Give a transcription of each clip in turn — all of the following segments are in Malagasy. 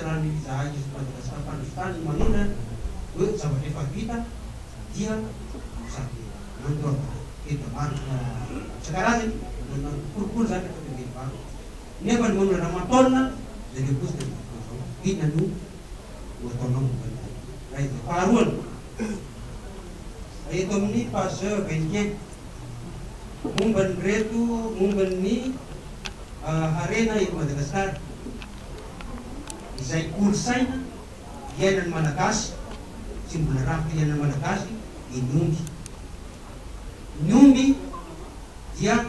raha ny zahay izy Madagasikara fandrafitany manina hoe zavatra efa vita dia sady mandroa eto marina isan-karazany kolokolo zany rehefa tengeny varo nefa ny manona raha mataolina zay le kozy de inona no ho ataonao mombany raha izy faharoany eto amin'ny page 21 momban'ny reto momban'ny harena eto Madagasikara izay kolosaina iainan'ny malagasy sy mbola rafitra iainan'ny malagasy ny omby dia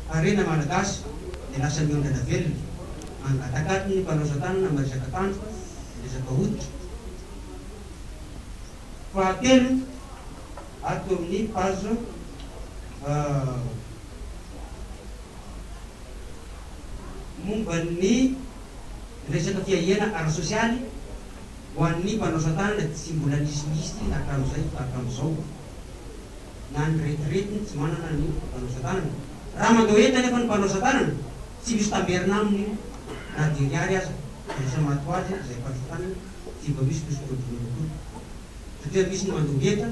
harena malagasy de lasa miondrana velona angatakaty ny mpanaosa tanana maresaka tanjoka resaka hoditra fahatelo ato amin'ny page momban'ny resaka fiahiana ara-sosialy ho an'ny mpanaosa tanana tsy mbola lisilisy hatramin'izay hatramin'izao na ny retiretiny tsy manana ny mpanaosa tanana raha mandeo enta nefa ny mpanaosa tanana tsy misy tamberina aminy na diriary aza sa mato azy zay mpanaosa tanana tsy mba misy fisotrobonono koa satria misy ny mandeo enta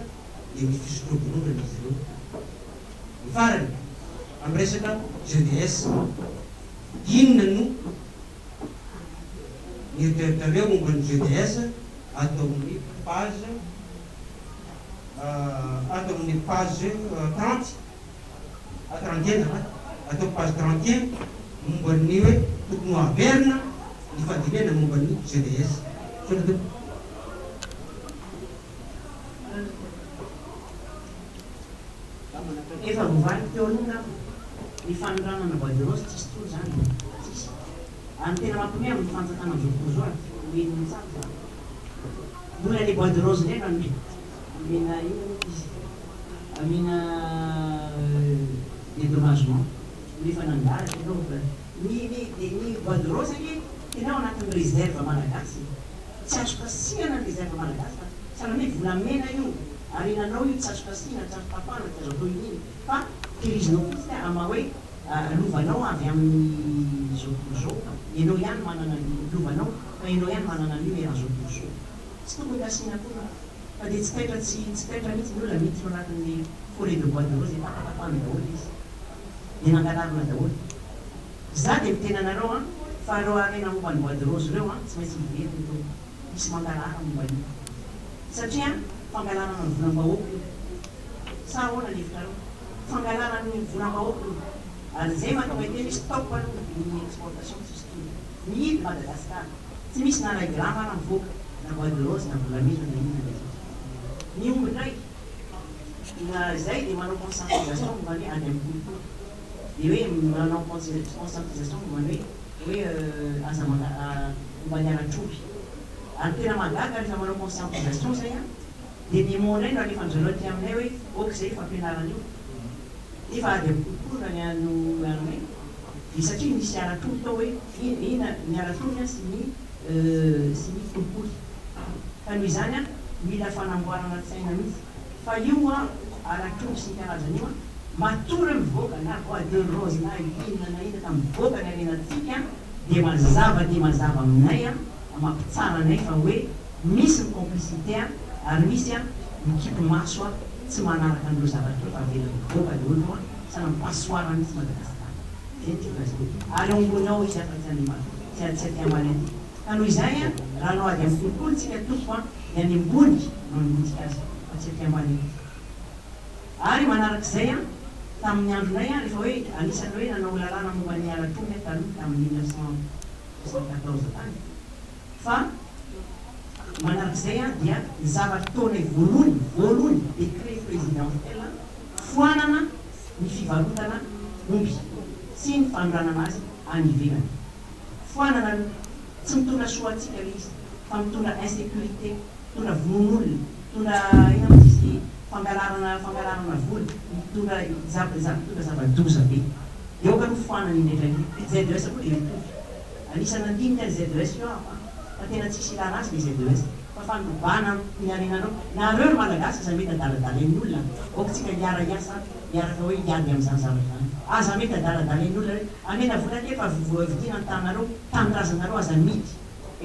de misy fisotrobonono izy ireo ny farany amin'ny resaka GDS inona no nieritreretareo momban'ny GDS ato amin'ny page 30 atao page 31 momban'ny hoe tokony ho averina ny fandinena momban'ny GDS efa vovaly teo aloha ny fanondranana bois de rose tsisy tolo zany tsisy any tena mampiomehy amin'ny fanjakana am'izao zao meny tsara mbola le bois de rose ndraiky amena io izy amena dédommagement nefa nandara tenao ny bois de rose ake tenao anatin'ny réserve malagasy tsy azo pasihana ny réserve malagasy fa salamay volamena io arenanao io tsy azo pasihana tsy azo tapana tsy azo atao ininy fa tirizinao fotsiny ama hoe lovanao avy amin'ny zao zao ianao ihany manana lovanao fa ianao ihany manana an'io eran'izao zao tsy tokony pasihana koa fa de tsy taitra mihitsy ny olona mihitsy no anatin'ny forêt de bois de rose tapatapahana daholo izy de nangalarina daholo za de mitena anareo fa reo arena momban'ny bois de rose reo tsy maintsy miveriny to misy mangalara momban'io satria fangalarana ny volam-bahoaka io sa ahoana levitra reo fangalarana ny volam-bahoaka io ary zay mahatonga hoe misy stop aloha ny exportation tsisy tony mihidy Madagasikara tsy misy na ray grama ara mivoaka na bois de rose na volamena na inona ny omby ndraiky na zay de manao conscientisation mombany hoe any amin'ny kolokolo de hoe manao conscientisation mombany hoe aza mombany ara-troby ary tena magaga rehefa manao conscientisation zay de ny mona iny raha rehefa anjoloty aminay hoe ok zay fampianarana io efa ady amin'ny kolokolo raha ny anome de satria misy ara-troby tao hoe ina ny ara-troby sy ny kolokolo fa noho izany mila fanamboarana tsaina mihitsy fa io ara-troby sy ny karazany io matory mivoaka na bois de rose na inona na inona ka mivoaka ny arenatsika de mazava aminay mampitsara anay fa hoe misy ny complicité ary misy mikipo maso tsy manaraka an'ireo zavatra fa avela mivoaka daholo sana mipasoara mihitsy Madagasikara zay ty ary ombonao izy afa-tsy atiamanety ka noho izay raha anao ady amin'ny kolokolo tsika tompo ny any ambony no anitsika azy fa tsy atiamanety ary manarak'izay tamin'ny andronay rehefa hoe anisany hoe nanao lalàna momban'ny ara-troby taloha tamin'ny 1974 tany fa manarak'izay dia ny zavatra taonay voalohany décret présidentiel foanana ny fivarotana omby sy ny fanondranana azy any ivelany foanana tsy mitondra soatsika le izy fa mitondra insécurité mitondra vonon'olona mitondra ina misy fangalarana voly mitondra zava-doza be eo ka no foanana indraindray ZES koa de mitovy anisany andinika ZES io fa tena tsisy ilana azy le ZES fa fanobana ny arenanao nareo ry malagasy aza mety adaladalain'ny olona oktsika hiara iasa miaraka hoe hiady amin'izany zavatra zany aza mety adaladalain'ny olona hoe amena vola ke fa vidina ny tanareo tanindrazanareo aza midy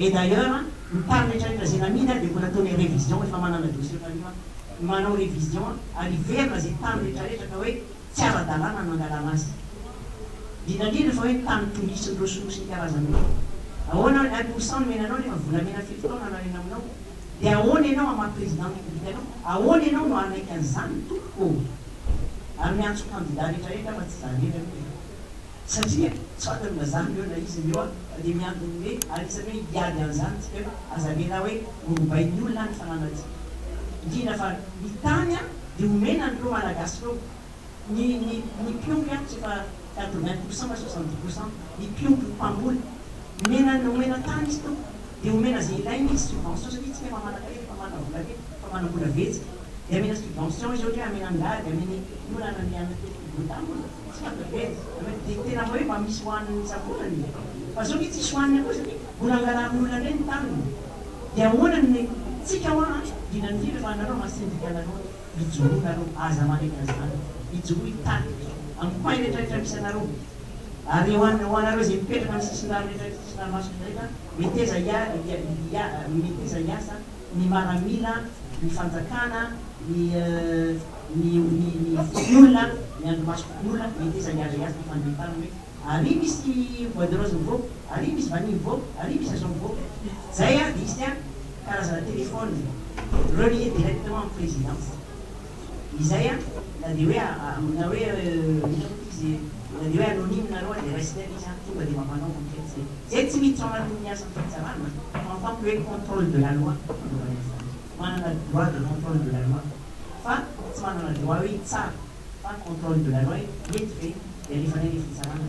Et d'ailleurs, ny tany rehetrarehetra zay namina dia mbola ataony révision efa manana dossier fa manao révision ary iverina zay tany rehetrarehetra ka hoe tsy ara-dalàna nangalana azy. Dinandrindra fa hoe tany tolisy ny rosonosy ny karazany hoe ahoana impousant menanao nefa volamena 7 taona narena aminao dia ahoana ianao amaha président république anao ahoana ianao no anaiky an'izany tompoko ary miantso candidat rehetrarehetra fa tsy zany etra satria tsy fatany zany eo na izy eo dia miantony hoe anisany hoe hiady an'izany tsika hoe azavena hoe orobain'ny olona ny fananatsika indrindra fa ny tany a dia omena ny reo malagasy reo ny pionky a tsy efa 80% fa 70% ny pionky mpamboly omena tany izy to dia omena zay ilainy izy subvention satria tsika efa manaka efa manavola ke fa manambola vetsika dia amena subvention izy ohatra hoe amena angady ameny olana miana botambola tsy fatavety dia tena hoe mba misy hoaniny sabolany fa zao ny tsisy hoaniny koa satria mbola angalamin'olona ndray ny taniny dia ahoana tsika hoa dinandrindra fa anareo masindrikanareo mijoroanareo aza mareka zany mijoro hitany amin'ny coin rehetrarehetra misy anareo ary hoanareo zay mipetraka amin'ny sisinary rehetrarehetra sisinary masoko ndraika meteza hiasa ny maramila ny fanjakana ny olona ny andromasok'olona meteza hiaza hiasa ny fandeitana hoe ary misy bois de rose mivoaka ary misy vanille mivoaka ary misy agent mivoaka zay a dia izy a karazana téléphone relié directement amin'ny présidence izay a na dia hoe na hoe izy na dia hoe anonyme nareo dia rester izy a tonga dia mampanao konkrety zay tsy miditra anatin'ny asa ny fitsarana en tant que hoe contrôle de la loi manana droit de contrôle de la loi fa tsy manana droit hoe tsara fa contrôle de la loi mety ve dia rehefa ny fitsarana